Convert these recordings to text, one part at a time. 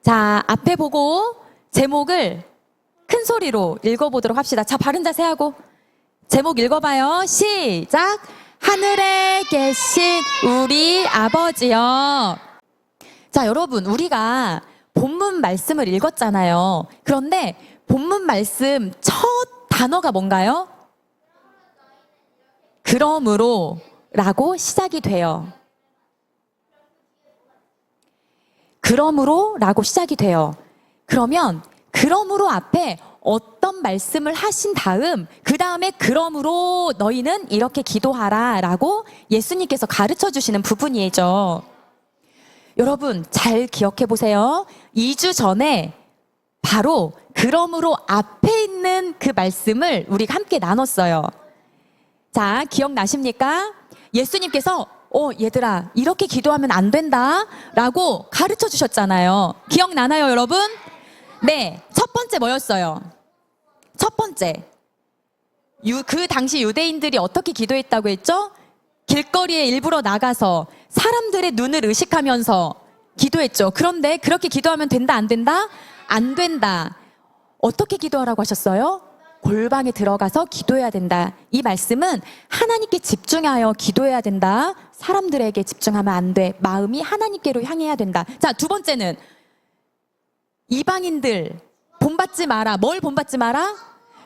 자, 앞에 보고 제목을 큰 소리로 읽어보도록 합시다. 자, 바른 자세 하고 제목 읽어봐요. 시작! 하늘에 계신 우리 아버지여. 자, 여러분, 우리가 본문 말씀을 읽었잖아요. 그런데 본문 말씀 첫 단어가 뭔가요? 그러므로 라고 시작이 돼요. 그러므로 라고 시작이 돼요. 그러면 그러므로 앞에 어떤 말씀을 하신 다음 그 다음에 그러므로 너희는 이렇게 기도하라 라고 예수님께서 가르쳐 주시는 부분이죠. 여러분 잘 기억해 보세요. 2주 전에 바로 그러므로 앞에 있는 그 말씀을 우리가 함께 나눴어요. 자, 기억나십니까? 예수님께서 얘들아 이렇게 기도하면 안 된다 라고 가르쳐 주셨잖아요. 기억나나요 여러분? 네, 첫 번째 뭐였어요? 첫 번째, 그 당시 유대인들이 어떻게 기도했다고 했죠? 길거리에 일부러 나가서 사람들의 눈을 의식하면서 기도했죠. 그런데 그렇게 기도하면 된다 안 된다? 안 된다. 어떻게 기도하라고 하셨어요? 골방에 들어가서 기도해야 된다. 이 말씀은 하나님께 집중하여 기도해야 된다. 사람들에게 집중하면 안 돼. 마음이 하나님께로 향해야 된다. 자, 두 번째는 이방인들 본받지 마라. 뭘 본받지 마라?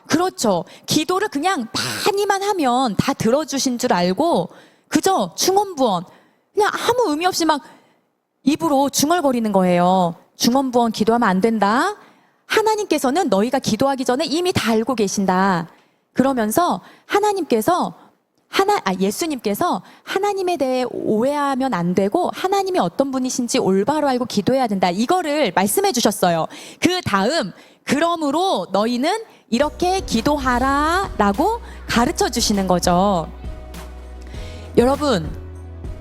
그렇죠. 기도를 그냥 많이만 하면 다 들어주신 줄 알고 그저 중언부언 그냥 아무 의미 없이 막 입으로 중얼거리는 거예요. 중언부언 기도하면 안 된다. 하나님께서는 너희가 기도하기 전에 이미 다 알고 계신다. 그러면서 예수님께서 하나님에 대해 오해하면 안 되고 하나님이 어떤 분이신지 올바로 알고 기도해야 된다. 이거를 말씀해 주셨어요. 그 다음 그러므로 너희는 이렇게 기도하라 라고 가르쳐 주시는 거죠. 여러분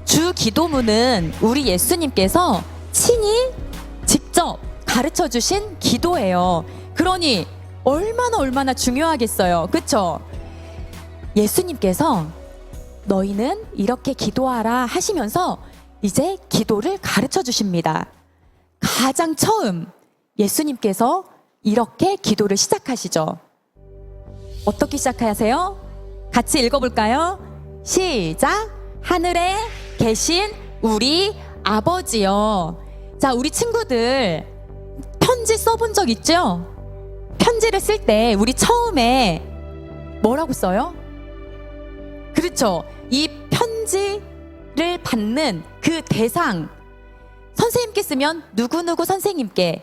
주 기도문은 우리 예수님께서 친히 직접 가르쳐 주신 기도예요. 그러니 얼마나 중요하겠어요. 그렇죠? 예수님께서 너희는 이렇게 기도하라 하시면서 이제 기도를 가르쳐 주십니다. 가장 처음 예수님께서 이렇게 기도를 시작하시죠. 어떻게 시작하세요? 같이 읽어볼까요? 시작! 하늘에 계신 우리 아버지여. 자, 우리 친구들 편지 써본 적 있죠? 편지를 쓸 때 우리 처음에 뭐라고 써요? 그렇죠. 이 편지를 받는 그 대상, 선생님께 쓰면 누구누구 선생님께,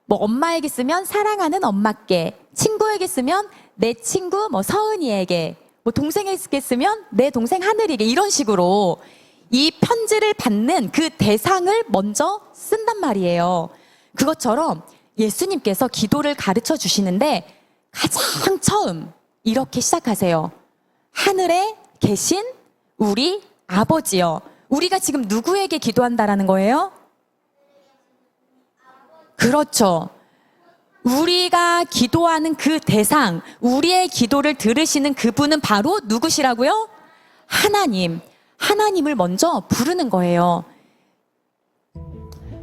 뭐 엄마에게 쓰면 사랑하는 엄마께, 친구에게 쓰면 내 친구 뭐 서은이에게, 뭐 동생에게 쓰면 내 동생 하늘이게, 이런 식으로 이 편지를 받는 그 대상을 먼저 쓴단 말이에요. 그것처럼 예수님께서 기도를 가르쳐 주시는데 가장 처음 이렇게 시작하세요. 하늘에 계신 우리 아버지여. 우리가 지금 누구에게 기도한다라는 거예요? 그렇죠. 우리가 기도하는 그 대상, 우리의 기도를 들으시는 그분은 바로 누구시라고요? 하나님. 하나님을 먼저 부르는 거예요.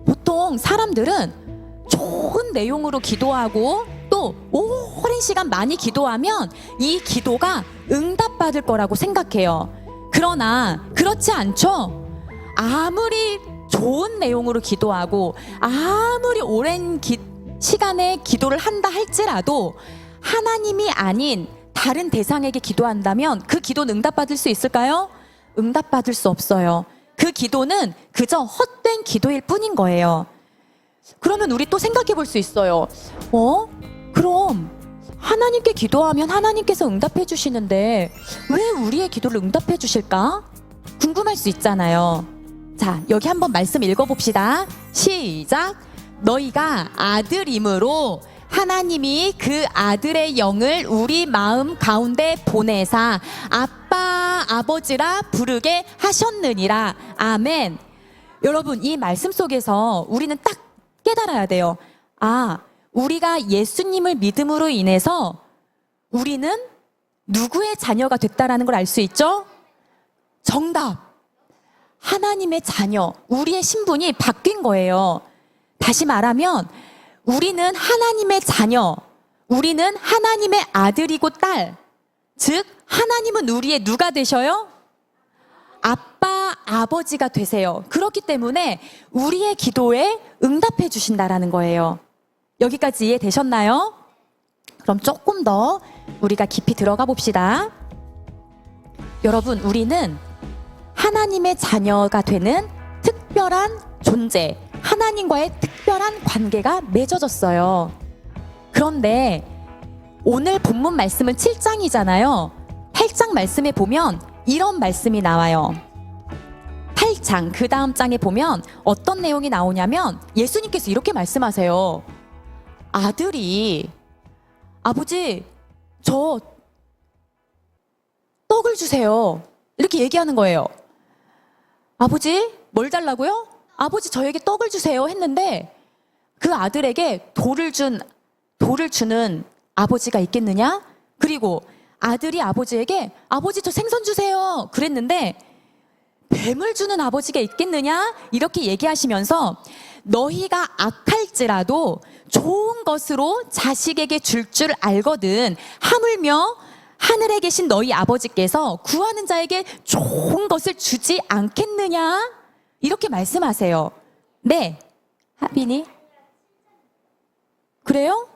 보통 사람들은 좋은 내용으로 기도하고 또 오랜 시간 많이 기도하면 이 기도가 응답받을 거라고 생각해요. 그러나 그렇지 않죠? 아무리 좋은 내용으로 기도하고 아무리 오랜 시간에 기도를 한다 할지라도 하나님이 아닌 다른 대상에게 기도한다면 그 기도는 응답받을 수 있을까요? 응답받을 수 없어요. 그 기도는 그저 헛된 기도일 뿐인 거예요. 그러면 우리 또 생각해 볼 수 있어요. 그럼 하나님께 기도하면 하나님께서 응답해 주시는데 왜 우리의 기도를 응답해 주실까? 궁금할 수 있잖아요. 자, 여기 한번 말씀 읽어봅시다. 시작! 너희가 아들임으로 하나님이 그 아들의 영을 우리 마음 가운데 보내사 아빠, 아버지라 부르게 하셨느니라. 아멘. 여러분, 이 말씀 속에서 우리는 딱 깨달아야 돼요. 우리가 예수님을 믿음으로 인해서 우리는 누구의 자녀가 됐다라는 걸 알 수 있죠? 정답! 하나님의 자녀, 우리의 신분이 바뀐 거예요. 다시 말하면 우리는 하나님의 자녀, 우리는 하나님의 아들이고 딸, 즉 하나님은 우리의 누가 되셔요? 아빠, 아버지가 되세요. 그렇기 때문에 우리의 기도에 응답해 주신다라는 거예요. 여기까지 이해되셨나요? 그럼 조금 더 우리가 깊이 들어가 봅시다. 여러분, 우리는 하나님의 자녀가 되는 특별한 존재, 하나님과의 특별한 관계가 맺어졌어요. 그런데 오늘 본문 말씀은 7장이잖아요. 8장 말씀에 보면 이런 말씀이 나와요. 8장 그 다음 장에 보면 어떤 내용이 나오냐면 예수님께서 이렇게 말씀하세요. 아들이 아버지 저 떡을 주세요. 이렇게 얘기하는 거예요. 아버지 뭘 달라고요? 아버지 저에게 떡을 주세요 했는데 그 아들에게 돌을 주는 아버지가 있겠느냐? 그리고 아들이 아버지에게 아버지 저 생선 주세요 그랬는데 뱀을 주는 아버지가 있겠느냐? 이렇게 얘기하시면서 너희가 악할지라도 좋은 것으로 자식에게 줄 알거든 하물며 하늘에 계신 너희 아버지께서 구하는 자에게 좋은 것을 주지 않겠느냐? 이렇게 말씀하세요. 네, 하빈이? 그래요?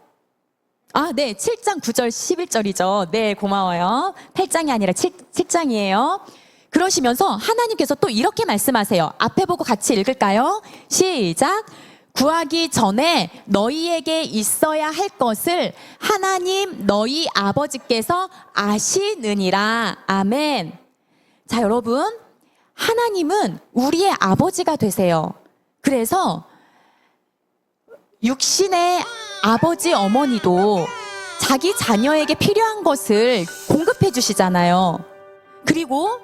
아, 네, 7장 9절 11절이죠. 네, 고마워요. 8장이 아니라 7장이에요. 그러시면서 하나님께서 또 이렇게 말씀하세요. 앞에 보고 같이 읽을까요? 시작! 구하기 전에 너희에게 있어야 할 것을 하나님 너희 아버지께서 아시느니라. 아멘. 자, 여러분, 하나님은 우리의 아버지가 되세요. 그래서 육신의 아버지 어머니도 자기 자녀에게 필요한 것을 공급해 주시잖아요. 그리고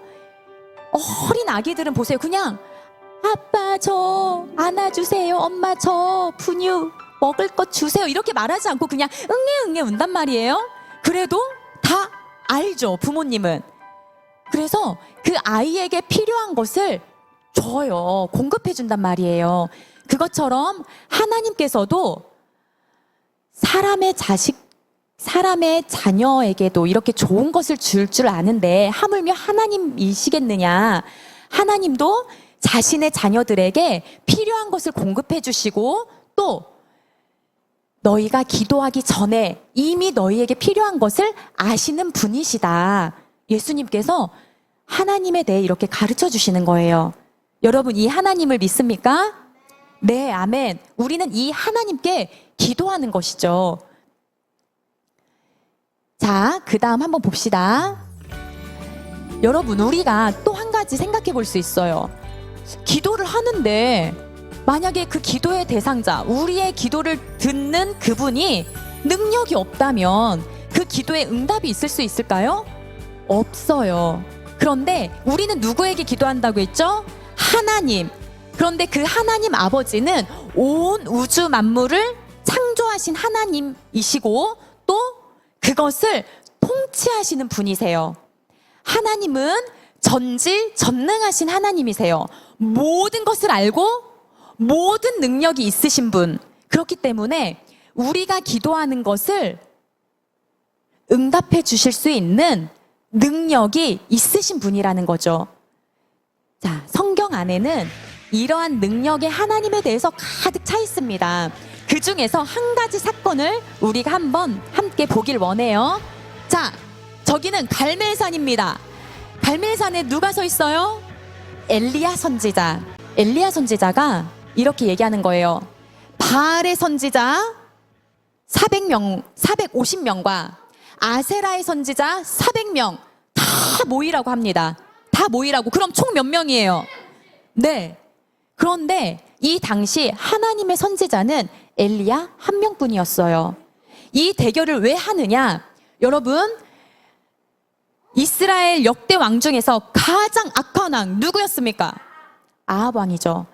어린 아기들은 보세요. 그냥 아빠 저 안아주세요. 엄마 저 분유 먹을 것 주세요. 이렇게 말하지 않고 그냥 응애 운단 말이에요. 그래도 다 알죠, 부모님은. 그래서 그 아이에게 필요한 것을 줘요. 공급해 준단 말이에요. 그것처럼 하나님께서도 사람의 자녀에게도 이렇게 좋은 것을 줄 아는데 하물며 하나님이시겠느냐. 하나님도 자신의 자녀들에게 필요한 것을 공급해 주시고 또 너희가 기도하기 전에 이미 너희에게 필요한 것을 아시는 분이시다. 예수님께서 하나님에 대해 이렇게 가르쳐 주시는 거예요. 여러분, 이 하나님을 믿습니까? 네, 아멘. 우리는 이 하나님께 기도하는 것이죠. 자, 그 다음 한번 봅시다. 여러분, 우리가 또 한 가지 생각해 볼 수 있어요. 기도를 하는데 만약에 그 기도의 대상자, 우리의 기도를 듣는 그분이 능력이 없다면 그 기도에 응답이 있을 수 있을까요? 없어요. 그런데 우리는 누구에게 기도한다고 했죠? 하나님. 그런데 그 하나님 아버지는 온 우주 만물을 창조하신 하나님이시고 또 그것을 통치하시는 분이세요. 하나님은 전지전능하신 하나님이세요. 모든 것을 알고 모든 능력이 있으신 분. 그렇기 때문에 우리가 기도하는 것을 응답해 주실 수 있는 능력이 있으신 분이라는 거죠. 자, 성경 안에는 이러한 능력의 하나님에 대해서 가득 차 있습니다. 그 중에서 한 가지 사건을 우리가 한번 함께 보길 원해요. 자, 저기는 갈멜산입니다. 갈멜산에 누가 서 있어요? 엘리야 선지자. 엘리야 선지자가 이렇게 얘기하는 거예요. 바알의 선지자 450명과 아세라의 선지자 400명 다 모이라고 합니다. 다 모이라고. 그럼 총 몇 명이에요? 네. 그런데 이 당시 하나님의 선지자는 엘리야 한 명뿐이었어요. 이 대결을 왜 하느냐? 여러분, 이스라엘 역대 왕 중에서 가장 악한 왕 누구였습니까? 아합 왕이죠.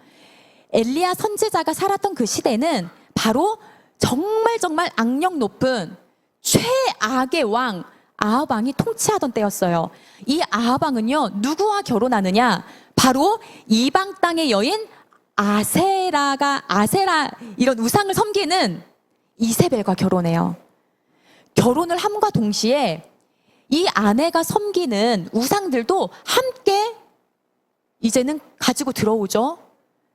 엘리야 선지자가 살았던 그 시대는 바로 정말 악력 높은 최악의 왕 아합 왕이 통치하던 때였어요. 이 아합 왕은요, 누구와 결혼하느냐? 바로 이방 땅의 여인 아세라 이런 우상을 섬기는 이세벨과 결혼해요. 결혼을 함과 동시에 이 아내가 섬기는 우상들도 함께 이제는 가지고 들어오죠.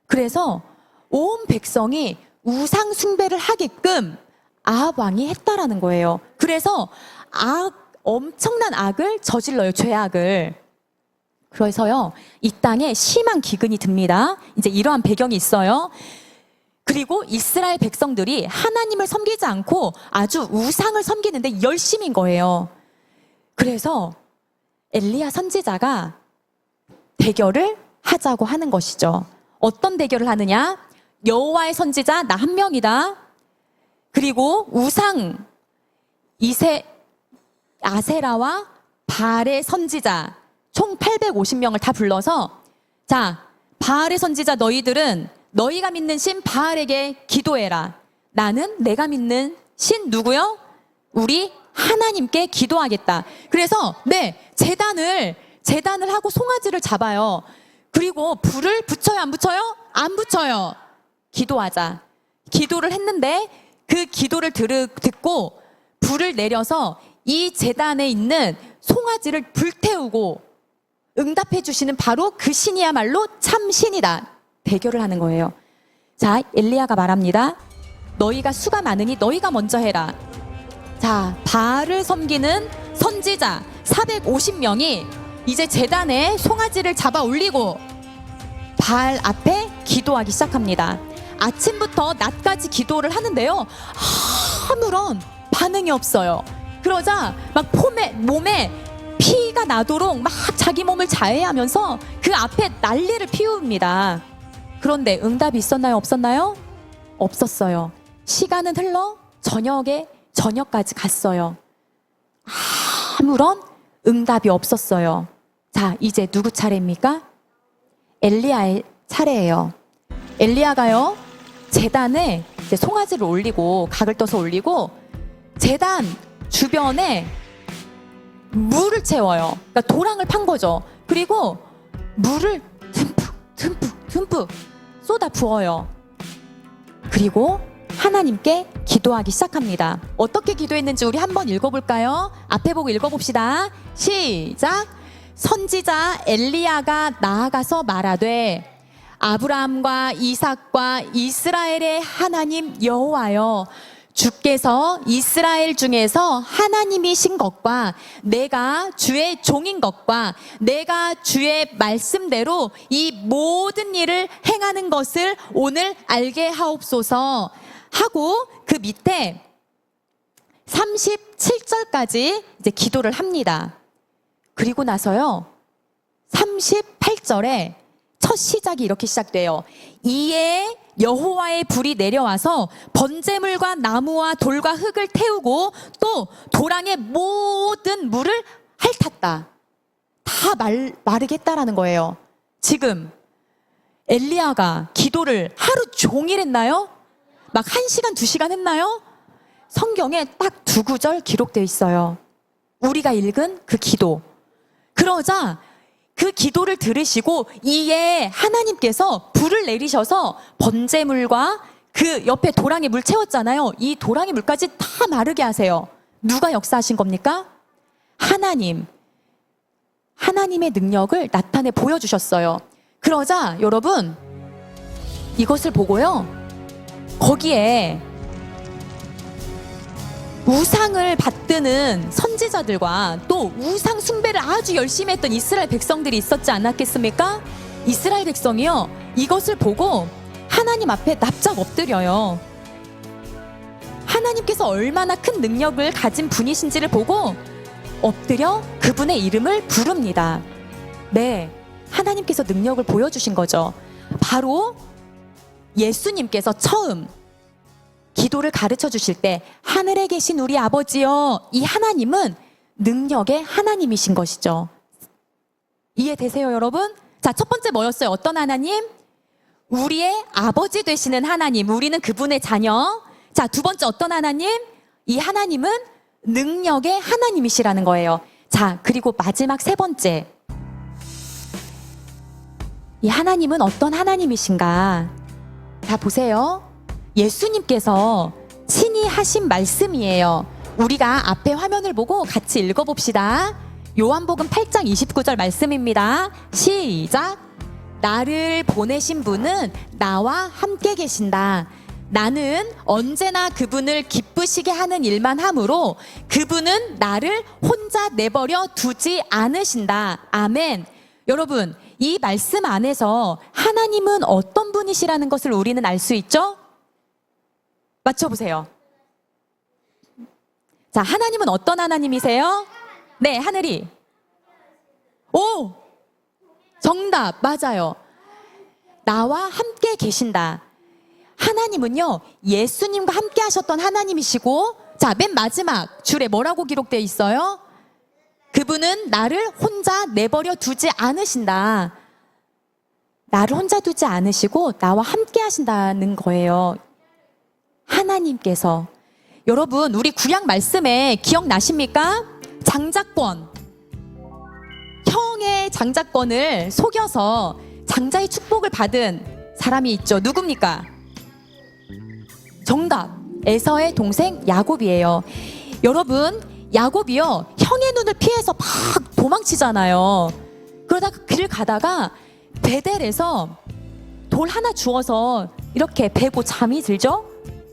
그래서 온 백성이 우상 숭배를 하게끔 아합 왕이 했다라는 거예요. 그래서 엄청난 악을 저질러요, 죄악을. 그래서요, 이 땅에 심한 기근이 듭니다. 이제 이러한 배경이 있어요. 그리고 이스라엘 백성들이 하나님을 섬기지 않고 아주 우상을 섬기는데 열심인 거예요. 그래서 엘리야 선지자가 대결을 하자고 하는 것이죠. 어떤 대결을 하느냐? 여호와의 선지자 나 한 명이다. 그리고 우상 아세라와 바알의 선지자 총 850명을 다 불러서, 자, 바알의 선지자 너희들은 너희가 믿는 신 바알에게 기도해라. 나는 내가 믿는 신 누구요? 우리 하나님께 기도하겠다. 그래서 제단을 하고 송아지를 잡아요. 그리고 불을 붙여요, 안 붙여요? 안 붙여요. 기도하자. 기도를 했는데 그 기도를 듣고 불을 내려서 이 제단에 있는 송아지를 불태우고 응답해 주시는 바로 그 신이야말로 참 신이다. 대결을 하는 거예요. 자, 엘리야가 말합니다. 너희가 수가 많으니 너희가 먼저 해라. 자, 바알을 섬기는 선지자 450명이 이제 제단에 송아지를 잡아 올리고 바알 앞에 기도하기 시작합니다. 아침부터 낮까지 기도를 하는데요, 아무런 반응이 없어요. 그러자 막 몸에 피가 나도록 막 자기 몸을 자해하면서 그 앞에 난리를 피웁니다. 그런데 응답이 있었나요, 없었나요? 없었어요. 시간은 흘러 저녁까지 갔어요. 아무런 응답이 없었어요. 자, 이제 누구 차례입니까? 엘리야의 차례예요. 엘리야가요, 제단에 이제 송아지를 올리고 각을 떠서 올리고 제단 주변에 물을 채워요. 그러니까 도랑을 판 거죠. 그리고 물을 듬뿍 쏟아 부어요. 그리고 하나님께 기도하기 시작합니다. 어떻게 기도했는지 우리 한번 읽어볼까요? 앞에 보고 읽어봅시다. 시작. 선지자 엘리야가 나아가서 말하되 아브라함과 이삭과 이스라엘의 하나님 여호와여, 주께서 이스라엘 중에서 하나님이신 것과 내가 주의 종인 것과 내가 주의 말씀대로 이 모든 일을 행하는 것을 오늘 알게 하옵소서 하고 그 밑에 37절까지 이제 기도를 합니다. 그리고 나서요, 38절에 첫 시작이 이렇게 시작돼요. 이에 여호와의 불이 내려와서 번제물과 나무와 돌과 흙을 태우고 또 도랑의 모든 물을 핥았다. 다 마르게 했다라는 거예요. 지금 엘리야가 기도를 하루 종일 했나요? 막 1시간, 2시간 했나요? 성경에 딱 2구절 기록되어 있어요. 우리가 읽은 그 기도. 그러자 그 기도를 들으시고 이에 하나님께서 불을 내리셔서 번제물과 그 옆에 도랑에 물 채웠잖아요. 이 도랑의 물까지 다 마르게 하세요. 누가 역사하신 겁니까? 하나님의 능력을 나타내 보여주셨어요. 그러자 여러분, 이것을 보고요, 거기에 우상을 받드는 선지자들과 또 우상 숭배를 아주 열심히 했던 이스라엘 백성들이 있었지 않았겠습니까? 이스라엘 백성이요, 이것을 보고 하나님 앞에 납작 엎드려요. 하나님께서 얼마나 큰 능력을 가진 분이신지를 보고 엎드려 그분의 이름을 부릅니다. 네, 하나님께서 능력을 보여주신 거죠. 바로 예수님께서 처음 기도를 가르쳐 주실 때 하늘에 계신 우리 아버지여, 이 하나님은 능력의 하나님이신 것이죠. 이해되세요, 여러분? 자, 첫 번째 뭐였어요? 어떤 하나님? 우리의 아버지 되시는 하나님. 우리는 그분의 자녀. 자, 두 번째 어떤 하나님? 이 하나님은 능력의 하나님이시라는 거예요. 자, 그리고 마지막 세 번째. 이 하나님은 어떤 하나님이신가? 자, 보세요. 예수님께서 친히 하신 말씀이에요. 우리가 앞에 화면을 보고 같이 읽어봅시다. 요한복음 8장 29절 말씀입니다. 시작. 나를 보내신 분은 나와 함께 계신다. 나는 언제나 그분을 기쁘시게 하는 일만 하므로 그분은 나를 혼자 내버려 두지 않으신다. 아멘. 여러분, 이 말씀 안에서 하나님은 어떤 분이시라는 것을 우리는 알 수 있죠? 맞춰보세요. 자, 하나님은 어떤 하나님이세요? 네, 하늘이. 오! 정답, 맞아요. 나와 함께 계신다. 하나님은요, 예수님과 함께 하셨던 하나님이시고, 자, 맨 마지막 줄에 뭐라고 기록되어 있어요? 그분은 나를 혼자 내버려 두지 않으신다. 나를 혼자 두지 않으시고 나와 함께 하신다는 거예요. 하나님께서. 여러분, 우리 구약 말씀에 기억나십니까? 장자권. 형의 장자권을 속여서 장자의 축복을 받은 사람이 있죠. 누굽니까? 정답. 에서의 동생 야곱이에요. 여러분, 야곱이요, 형의 눈을 피해서 막 도망치잖아요. 그러다가 길 가다가 베델에서 돌 하나 주워서 이렇게 베고 잠이 들죠?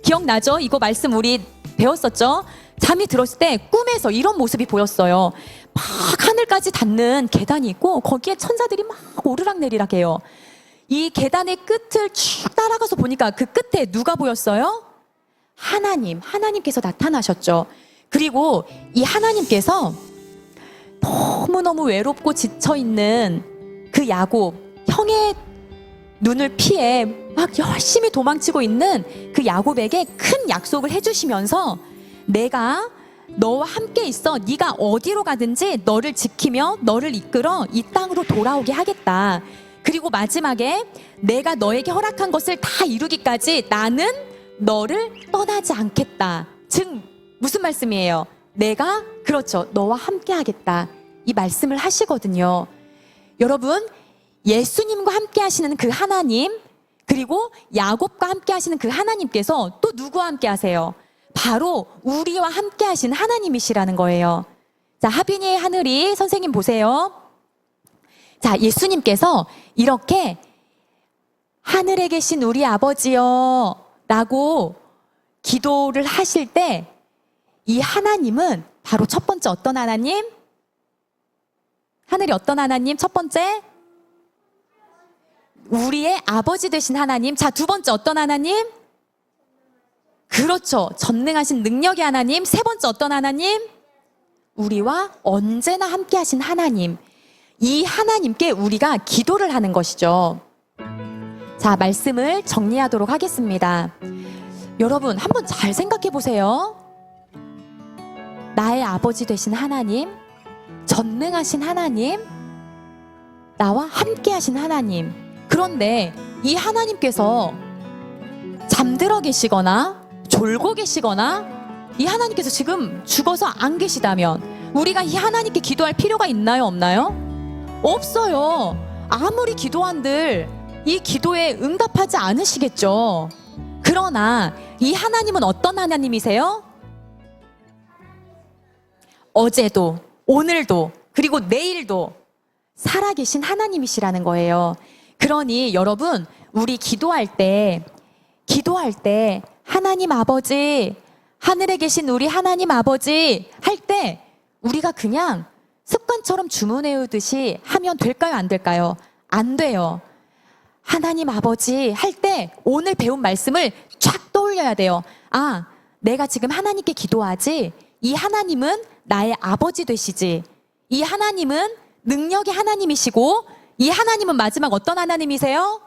기억나죠? 이거 말씀 우리 배웠었죠? 잠이 들었을 때 꿈에서 이런 모습이 보였어요. 막 하늘까지 닿는 계단이 있고 거기에 천사들이 막 오르락내리락 해요. 이 계단의 끝을 쭉 따라가서 보니까 그 끝에 누가 보였어요? 하나님께서 나타나셨죠. 그리고 이 하나님께서 너무너무 외롭고 지쳐있는 그 야곱, 형의 눈을 피해 막 열심히 도망치고 있는 그 야곱에게 큰 약속을 해주시면서 내가 너와 함께 있어. 네가 어디로 가든지 너를 지키며 너를 이끌어 이 땅으로 돌아오게 하겠다. 그리고 마지막에 내가 너에게 허락한 것을 다 이루기까지 나는 너를 떠나지 않겠다. 즉 무슨 말씀이에요? 내가 그렇죠. 너와 함께 하겠다. 이 말씀을 하시거든요. 여러분, 예수님과 함께 하시는 그 하나님, 그리고 야곱과 함께 하시는 그 하나님께서 또 누구와 함께 하세요? 바로 우리와 함께 하신 하나님이시라는 거예요. 자, 하빈이의 하늘이 선생님 보세요. 자, 예수님께서 이렇게 하늘에 계신 우리 아버지여 라고 기도를 하실 때 이 하나님은 바로 첫 번째 어떤 하나님? 하늘이 어떤 하나님? 첫 번째? 우리의 아버지 되신 하나님. 자, 두 번째 어떤 하나님? 그렇죠. 전능하신 능력의 하나님. 세 번째 어떤 하나님? 우리와 언제나 함께 하신 하나님. 이 하나님께 우리가 기도를 하는 것이죠. 자, 말씀을 정리하도록 하겠습니다. 여러분, 한번 잘 생각해 보세요. 나의 아버지 되신 하나님, 전능하신 하나님, 나와 함께 하신 하나님. 그런데 이 하나님께서 잠들어 계시거나 졸고 계시거나 이 하나님께서 지금 죽어서 안 계시다면 우리가 이 하나님께 기도할 필요가 있나요? 없나요? 없어요. 아무리 기도한들 이 기도에 응답하지 않으시겠죠. 그러나 이 하나님은 어떤 하나님이세요? 어제도, 오늘도, 그리고 내일도 살아계신 하나님이시라는 거예요. 그러니 여러분, 우리 기도할 때 하나님 아버지, 하늘에 계신 우리 하나님 아버지 할 때 우리가 그냥 습관처럼 주문해오듯이 하면 될까요? 안 될까요? 안 돼요. 하나님 아버지 할 때 오늘 배운 말씀을 쫙 떠올려야 돼요. 아, 내가 지금 하나님께 기도하지. 이 하나님은 나의 아버지 되시지. 이 하나님은 능력의 하나님이시고 이 하나님은 마지막 어떤 하나님이세요?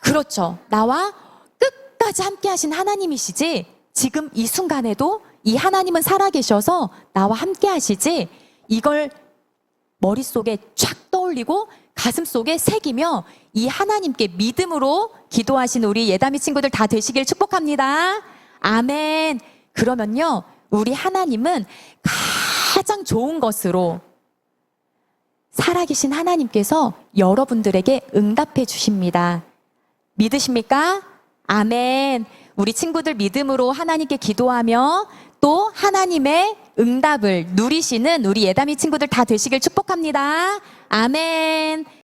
그렇죠. 나와 끝까지 함께 하신 하나님이시지. 지금 이 순간에도 이 하나님은 살아계셔서 나와 함께 하시지. 이걸 머릿속에 쫙 떠올리고 가슴속에 새기며 이 하나님께 믿음으로 기도하신 우리 예담이 친구들 다 되시길 축복합니다. 아멘. 그러면요, 우리 하나님은 가장 좋은 것으로 살아계신 하나님께서 여러분들에게 응답해 주십니다. 믿으십니까? 아멘. 우리 친구들 믿음으로 하나님께 기도하며 또 하나님의 응답을 누리시는 우리 예담이 친구들 다 되시길 축복합니다. 아멘.